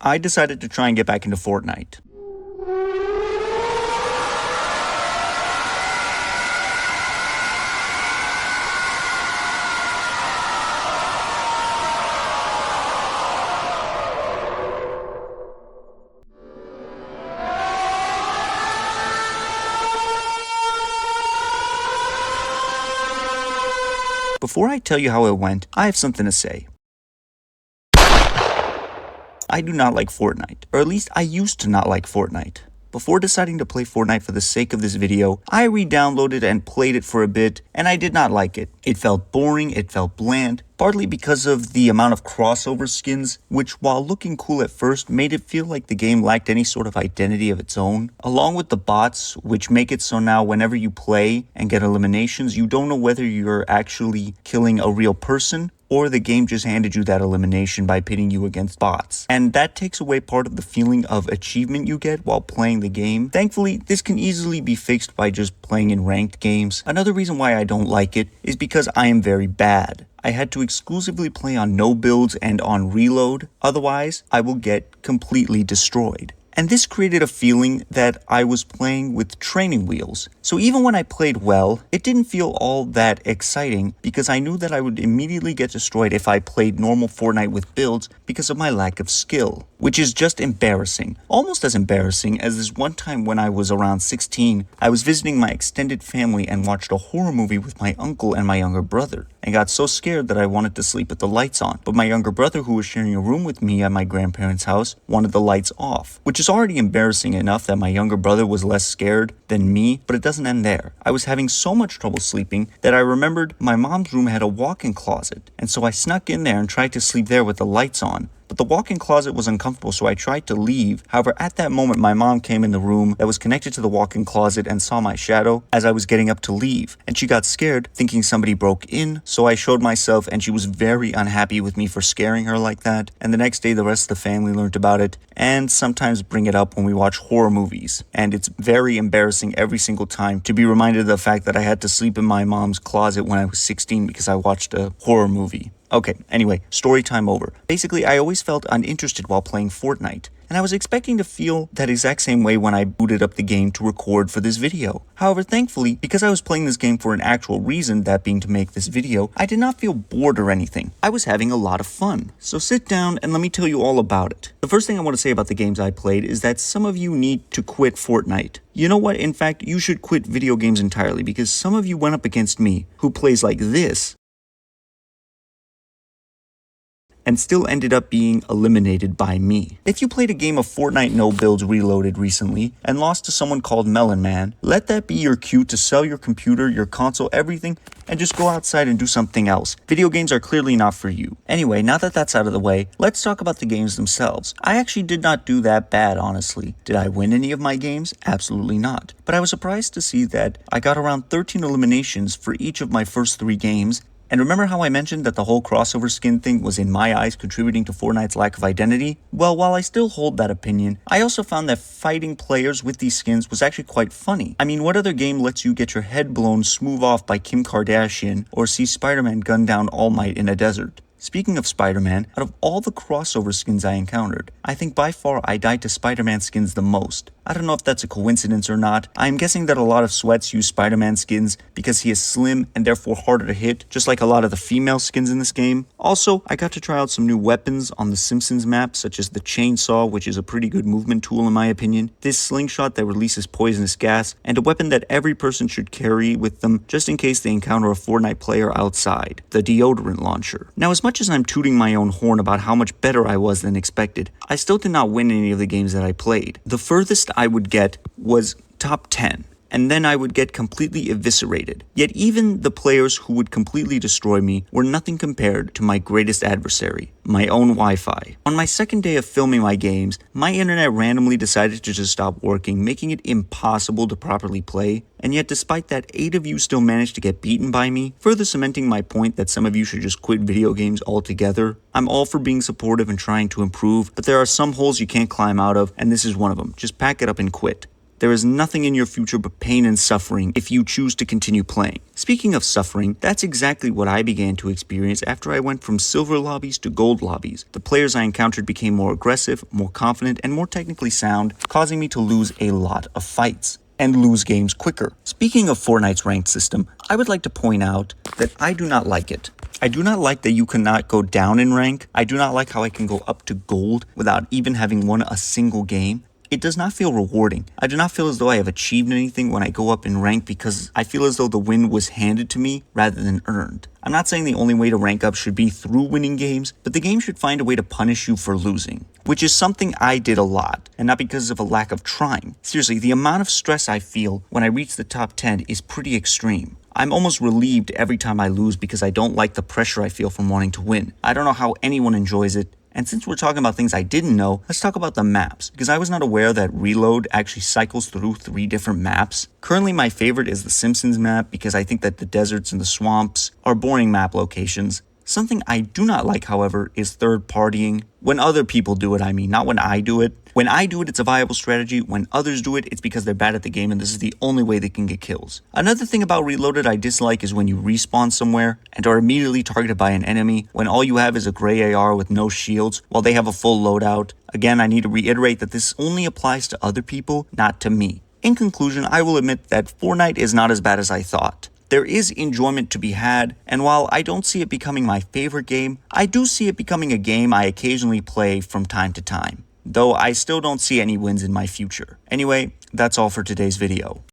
I decided to try and get back into Fortnite. Before I tell you how it went, I have something to say. I do not like Fortnite, or at least I used to not like Fortnite. Before deciding to play Fortnite for the sake of this video, I re-downloaded and played it for a bit, and I did not like it. It felt boring, it felt bland, partly because of the amount of crossover skins, which while looking cool at first, made it feel like the game lacked any sort of identity of its own, along with the bots, which make it so now whenever you play and get eliminations, you don't know whether you're actually killing a real person, or the game just handed you that elimination by pitting you against bots. And that takes away part of the feeling of achievement you get while playing the game. Thankfully, this can easily be fixed by just playing in ranked games. Another reason why I don't like it is because I am very bad. I had to exclusively play on no builds and on reload, otherwise I will get completely destroyed. And this created a feeling that I was playing with training wheels. So even when I played well, it didn't feel all that exciting because I knew that I would immediately get destroyed if I played normal Fortnite with builds because of my lack of skill, which is just embarrassing. Almost as embarrassing as this one time when I was around 16, I was visiting my extended family and watched a horror movie with my uncle and my younger brother, and got so scared that I wanted to sleep with the lights on. But my younger brother, who was sharing a room with me at my grandparents' house, wanted the lights off, which is already embarrassing enough that my younger brother was less scared than me, but it doesn't end there. I was having so much trouble sleeping that I remembered my mom's room had a walk-in closet, and so I snuck in there and tried to sleep there with the lights on. But the walk-in closet was uncomfortable, so I tried to leave. However, at that moment, my mom came in the room that was connected to the walk-in closet and saw my shadow as I was getting up to leave. And she got scared, thinking somebody broke in, so I showed myself, and she was very unhappy with me for scaring her like that. And the next day, the rest of the family learned about it, and sometimes bring it up when we watch horror movies. And it's very embarrassing every single time to be reminded of the fact that I had to sleep in my mom's closet when I was 16 because I watched a horror movie. Okay, anyway, story time over. Basically, I always felt uninterested while playing Fortnite, and I was expecting to feel that exact same way when I booted up the game to record for this video. However, thankfully, because I was playing this game for an actual reason, that being to make this video, I did not feel bored or anything. I was having a lot of fun. So sit down and let me tell you all about it. The first thing I want to say about the games I played is that some of you need to quit Fortnite. You know what? In fact, you should quit video games entirely because some of you went up against me, who plays like this, and still ended up being eliminated by me. If you played a game of Fortnite No Builds Reloaded recently and lost to someone called Melon Man, let that be your cue to sell your computer, your console, everything, and just go outside and do something else. Video games are clearly not for you. Anyway, now that that's out of the way, let's talk about the games themselves. I actually did not do that bad, honestly. Did I win any of my games? Absolutely not. But I was surprised to see that I got around 13 eliminations for each of my first 3 games. And remember how I mentioned that the whole crossover skin thing was in my eyes contributing to Fortnite's lack of identity? Well, while I still hold that opinion, I also found that fighting players with these skins was actually quite funny. I mean, what other game lets you get your head blown smooth off by Kim Kardashian or see Spider-Man gun down All Might in a desert? Speaking of Spider-Man, out of all the crossover skins I encountered, I think by far I died to Spider-Man skins the most. I don't know if that's a coincidence or not. I'm guessing that a lot of sweats use Spider-Man skins because he is slim and therefore harder to hit, just like a lot of the female skins in this game. Also, I got to try out some new weapons on the Simpsons map, such as the chainsaw, which is a pretty good movement tool in my opinion, this slingshot that releases poisonous gas, and a weapon that every person should carry with them just in case they encounter a Fortnite player outside, the deodorant launcher. Now, as much as I'm tooting my own horn about how much better I was than expected, I still did not win any of the games that I played. The furthest I would get was top 10. And then I would get completely eviscerated. Yet even the players who would completely destroy me were nothing compared to my greatest adversary, my own Wi-Fi. On my second day of filming my games, my internet randomly decided to just stop working, making it impossible to properly play. And yet despite that, 8 of you still managed to get beaten by me, further cementing my point that some of you should just quit video games altogether. I'm all for being supportive and trying to improve, but there are some holes you can't climb out of, and this is one of them. Just pack it up and quit. There is nothing in your future but pain and suffering if you choose to continue playing. Speaking of suffering, that's exactly what I began to experience after I went from silver lobbies to gold lobbies. The players I encountered became more aggressive, more confident, and more technically sound, causing me to lose a lot of fights and lose games quicker. Speaking of Fortnite's ranked system, I would like to point out that I do not like it. I do not like that you cannot go down in rank. I do not like how I can go up to gold without even having won a single game. It does not feel rewarding. I do not feel as though I have achieved anything when I go up in rank because I feel as though the win was handed to me rather than earned. I'm not saying the only way to rank up should be through winning games, but the game should find a way to punish you for losing, which is something I did a lot, and not because of a lack of trying. Seriously, the amount of stress I feel when I reach the top 10 is pretty extreme. I'm almost relieved every time I lose because I don't like the pressure I feel from wanting to win. I don't know how anyone enjoys it. And since we're talking about things I didn't know, let's talk about the maps, because I was not aware that Reload actually cycles through 3 different maps. Currently my favorite is the Simpsons map because I think that the deserts and the swamps are boring map locations. Something I do not like, however, is third partying. When other people do it, I mean, not when I do it. When I do it, it's a viable strategy. When others do it, it's because they're bad at the game and this is the only way they can get kills. Another thing about Reloaded I dislike is when you respawn somewhere and are immediately targeted by an enemy when all you have is a gray AR with no shields while they have a full loadout. Again, I need to reiterate that this only applies to other people, not to me. In conclusion, I will admit that Fortnite is not as bad as I thought. There is enjoyment to be had, and while I don't see it becoming my favorite game, I do see it becoming a game I occasionally play from time to time, though I still don't see any wins in my future. Anyway, that's all for today's video.